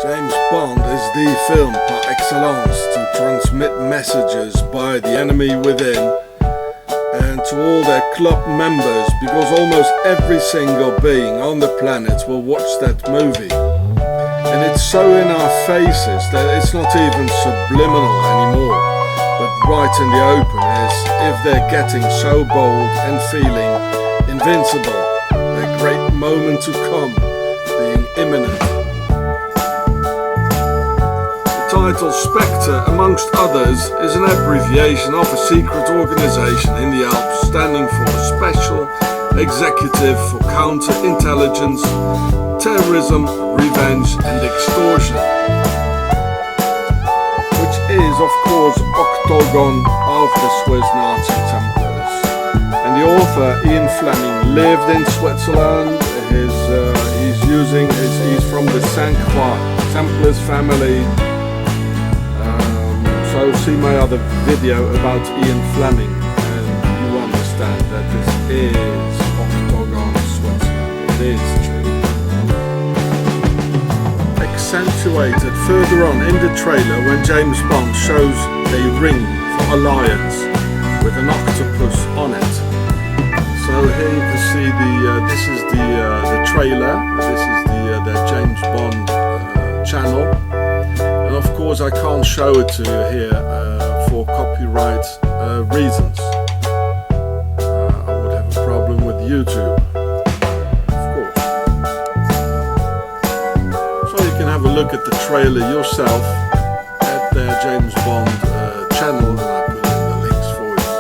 James Bond is the film par excellence to transmit messages by the enemy within and to all their club members, because almost every single being on the planet will watch that movie. And it's so in our faces that it's not even subliminal anymore, but right in the open, as if they're getting so bold and feeling invincible, their great moment to come being imminent. The title Spectre, amongst others, is an abbreviation of a secret organization in the Alps standing for Special Executive for Counterintelligence, Terrorism, Revenge and Extortion, which is of course Octagon of the Swiss Nazi Templars. And the author Ian Fleming lived in Switzerland. He's from the Saint-Croix Templars family. So see my other video about Ian Fleming and you understand that this is Octagon Switzerland. It is true. Accentuated further on in the trailer when James Bond shows a ring for alliance with an octopus on it. So here you can see this is the trailer. This is the James Bond channel. And of course I can't show it to you here for copyright reasons. I would have a problem with YouTube, of course. So you can have a look at the trailer yourself at their James Bond channel, and I put in the links for you.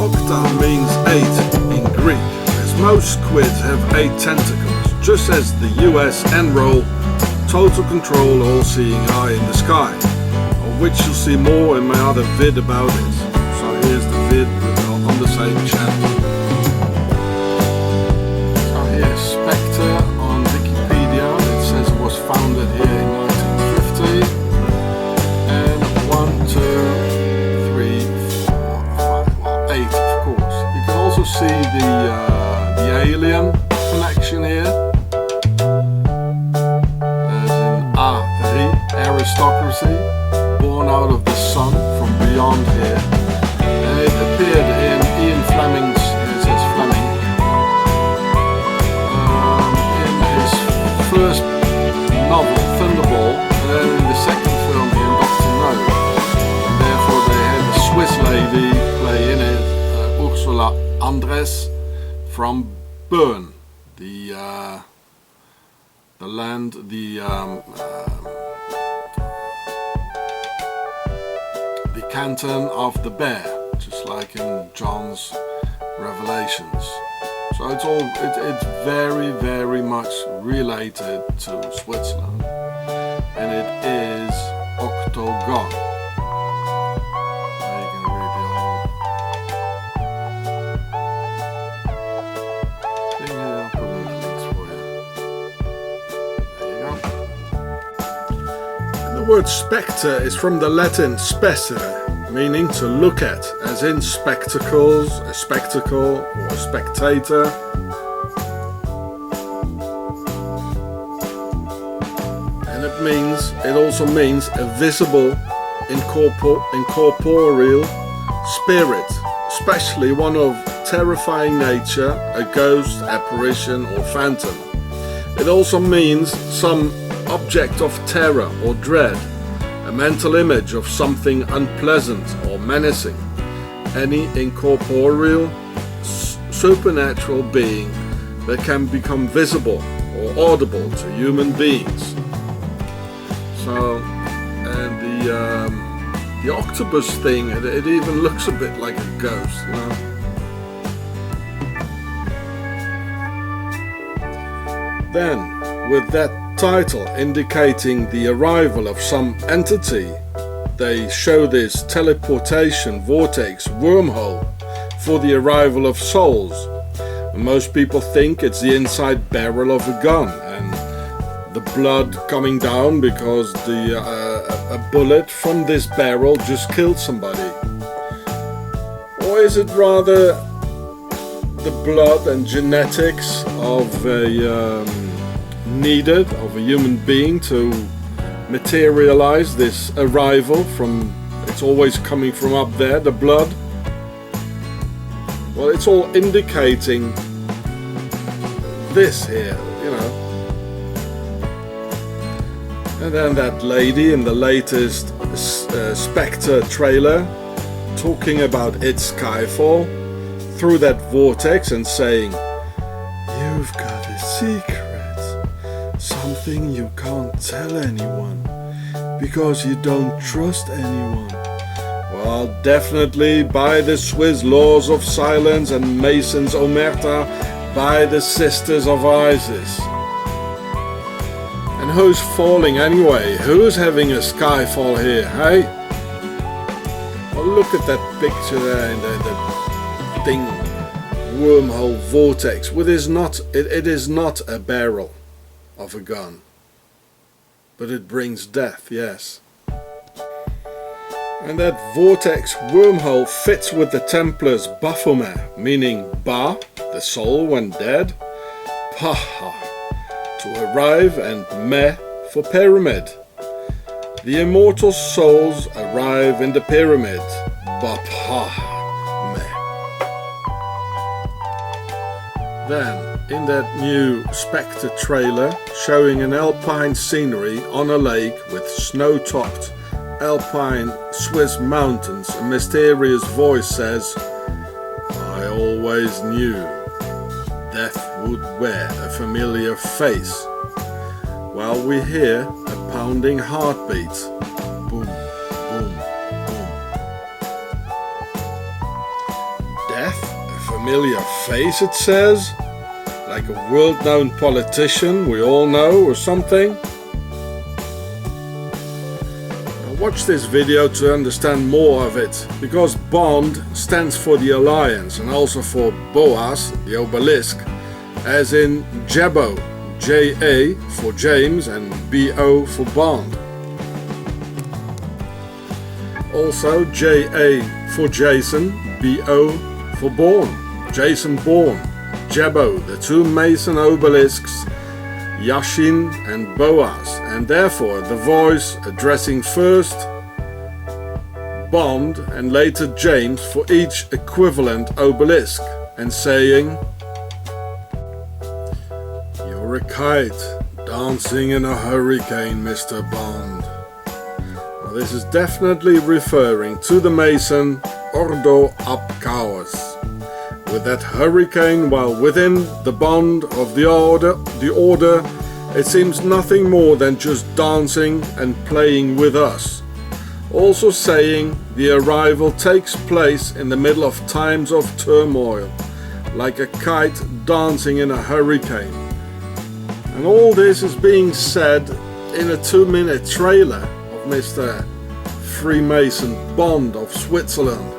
Octa means 8 in Greek, as most squids have 8 tentacles, just as the US enroll total control, all-seeing eye in the sky, of which you'll see more in my other vid about it. So here's the vid on the same channel. So here's Spectre on Wikipedia. It says it was founded here in 1950. And 1, 2, 3, 4, 5, well, 8 of course. You can also see the alien connection here. Aristocracy, born out of the sun from beyond here. And it appeared in Ian Fleming's, it says Fleming, in his first novel, Thunderball, and then in the second film in Dr. No. And therefore they had a Swiss lady play in it, Ursula Andress from Bern, the land, the canton of the bear, just like in John's Revelations. So it's very, very much related to Switzerland, and it is Octagon. There you can read the whole thing here. I'll put in the links for you. There you go. The word spectre is from the Latin specere, meaning to look at, as in spectacles, a spectacle, or a spectator. And it also means a visible, incorporeal spirit, especially one of terrifying nature, a ghost, apparition, or phantom. It also means some object of terror or dread, a mental image of something unpleasant or menacing, any incorporeal, supernatural being that can become visible or audible to human beings. So, and the octopus thing, it even looks a bit like a ghost, you know. Then, with that title indicating the arrival of some entity, they show this teleportation vortex wormhole for the arrival of souls. And most people think it's the inside barrel of a gun and the blood coming down because a bullet from this barrel just killed somebody. Or is it rather the blood and genetics of a needed of a human being to materialize this arrival from, it's always coming from up there, the blood. Well, it's all indicating this here, you know. And then that lady in the latest Spectre trailer talking about its skyfall through that vortex and saying, "You've got a secret, something you can't tell anyone because you don't trust anyone." Well, definitely by the Swiss laws of silence and Mason's Omerta, by the Sisters of Isis. And who's falling anyway? Who's having a skyfall here, hey? Well, look at that picture there in the thing, wormhole vortex. It is not a barrel of a gun, but it brings death, yes. And that vortex wormhole fits with the Templars' Baphomet, meaning Ba, the soul when dead, Paha, to arrive, and Me for pyramid. The immortal souls arrive in the pyramid, Bapha Me. Then, in that new Spectre trailer, showing an alpine scenery on a lake with snow-topped alpine Swiss mountains, a mysterious voice says, "I always knew death would wear a familiar face." While we hear a pounding heartbeat. Boom, boom, boom. Death, a familiar face, it says? Like a world-known politician we all know or something? Watch this video to understand more of it, because Bond stands for the Alliance and also for Boas, the obelisk, as in Jabbo, J-A for James and B-O for Bond. Also J-A for Jason, B-O for Bourne, Jason Bourne, Jabbo, the two Mason obelisks, Yashin and Boas, and therefore the voice addressing first Bond and later James for each equivalent obelisk and saying, "You're a kite dancing in a hurricane, Mr. Bond." Well, this is definitely referring to the Mason Ordo ab Chaos, with that hurricane, while within the bond of the order, it seems nothing more than just dancing and playing with us. Also saying the arrival takes place in the middle of times of turmoil, like a kite dancing in a hurricane. And all this is being said in a 2-minute trailer of Mr. Freemason Bond of Switzerland.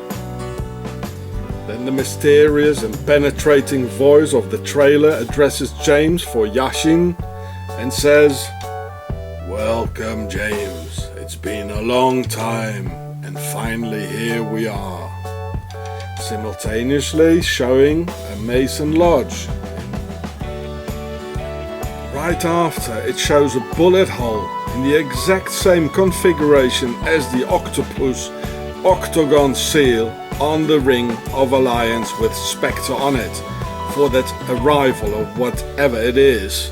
Then the mysterious and penetrating voice of the trailer addresses James for Yashin and says, "Welcome, James. It's been a long time, and finally here we are." Simultaneously showing a Mason Lodge. Right after, it shows a bullet hole in the exact same configuration as the octopus octagon seal on the ring of Alliance with Spectre on it, for that arrival of whatever it is.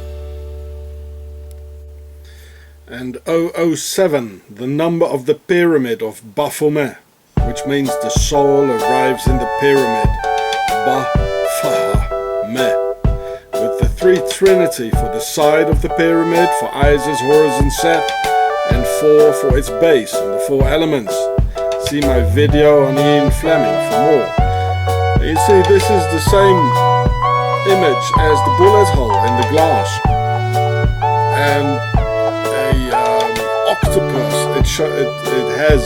And 007, the number of the pyramid of Baphomet, which means the soul arrives in the pyramid, Baphomet, with the three trinity for the side of the pyramid, for Isis, Horus and Set, and 4 for its base, and the 4 elements. See my video on Ian Fleming for more. And you see, this is the same image as the bullet hole in the glass. And octopus, it has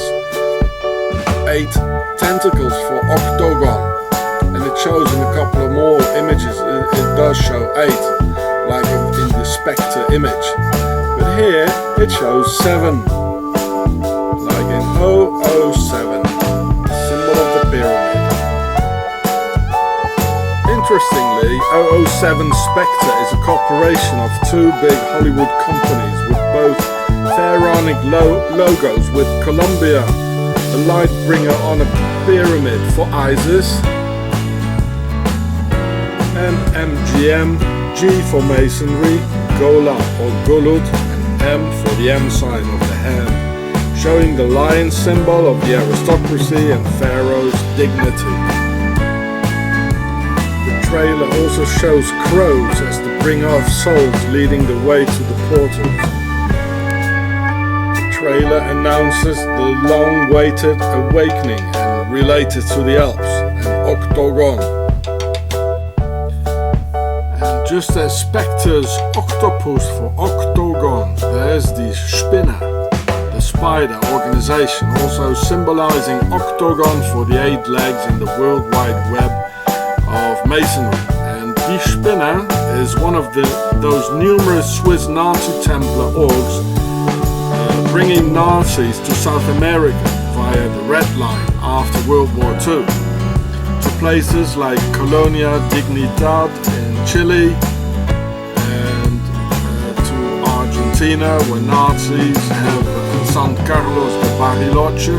8 tentacles for octagon, and it shows in a couple of more images, it does show 8, like in the Spectre image, but here it shows 7, like in 007, symbol of the pyramid. Interestingly, 007 Spectre is a corporation of two big Hollywood companies with both pharaonic logos, with Columbia, the light bringer on a pyramid for ISIS, and MGM, G for masonry, Gola or Golud, and M for the M sign of the hand, showing the lion symbol of the aristocracy and pharaoh's dignity. The trailer also shows crows as the bringer of souls leading the way to the portals. The trailer announces the long-awaited awakening and related to the Alps, an octagon. Just as Spectre's octopus for octagon, there's the Spinner, the spider organization, also symbolizing octagon for the 8 legs in the World Wide Web of masonry. And die Spinner is one of those numerous Swiss Nazi Templar orgs bringing Nazis to South America via the Red Line after World War II, to places like Colonia Dignidad in Chile and to Argentina, where Nazis have San Carlos de Bariloche,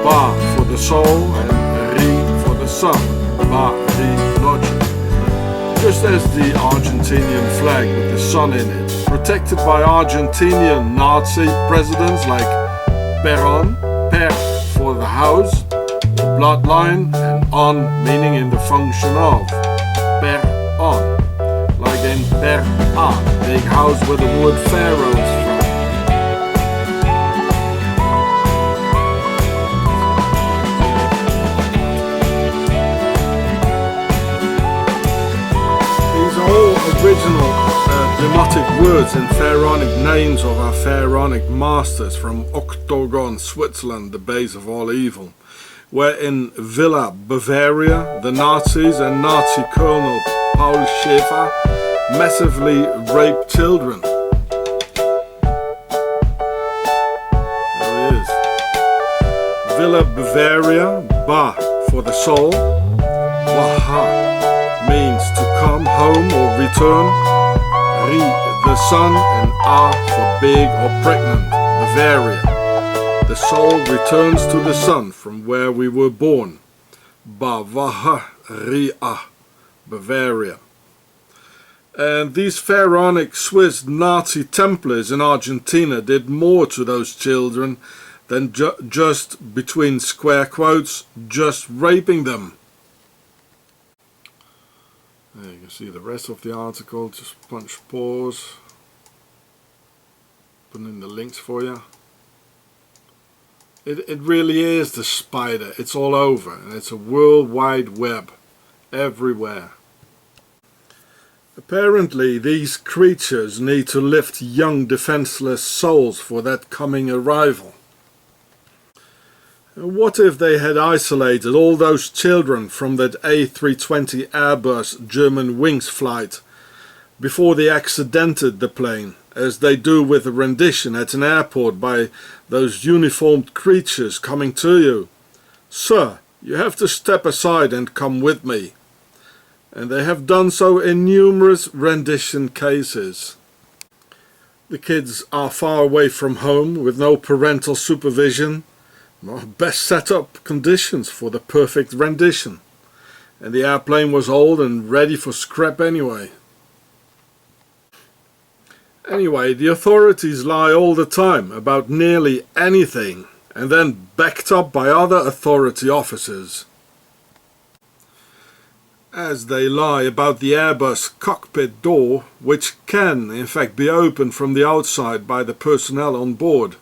Ba for the soul and Ri for the sun, Bariloche. Just as the Argentinian flag with the sun in it, protected by Argentinian Nazi presidents like Perón, Per for the house, the bloodline, and on meaning in the function of, per on, like in per a, big house where the word pharaoh is from. These are all original demotic words and pharaonic names of our pharaonic masters from Octagon, Switzerland, the base of all evil, where in Villa, Bavaria, the Nazis and Nazi Colonel Paul Schaefer massively raped children. There he is. Villa, Bavaria, Ba for the soul, Waha means to come home or return, Ri the sun, and A for big or pregnant, Bavaria. The soul returns to the sun from where we were born. Bavaria, Bavaria. And these pharaonic Swiss Nazi Templars in Argentina did more to those children than just, between square quotes, just raping them. There you can see the rest of the article, just punch pause, put in the links for you. It really is the spider. It's all over, and it's a world wide web, everywhere. Apparently these creatures need to lift young defenseless souls for that coming arrival. What if they had isolated all those children from that A320 Airbus German Wings flight before they accidented the plane, as they do with a rendition at an airport by those uniformed creatures coming to you? Sir, you have to step aside and come with me. And they have done so in numerous rendition cases. The kids are far away from home with no parental supervision. Best set up conditions for the perfect rendition. And the airplane was old and ready for scrap anyway. Anyway, the authorities lie all the time about nearly anything, and then backed up by other authority officers. As they lie about the Airbus cockpit door, which can in fact be opened from the outside by the personnel on board.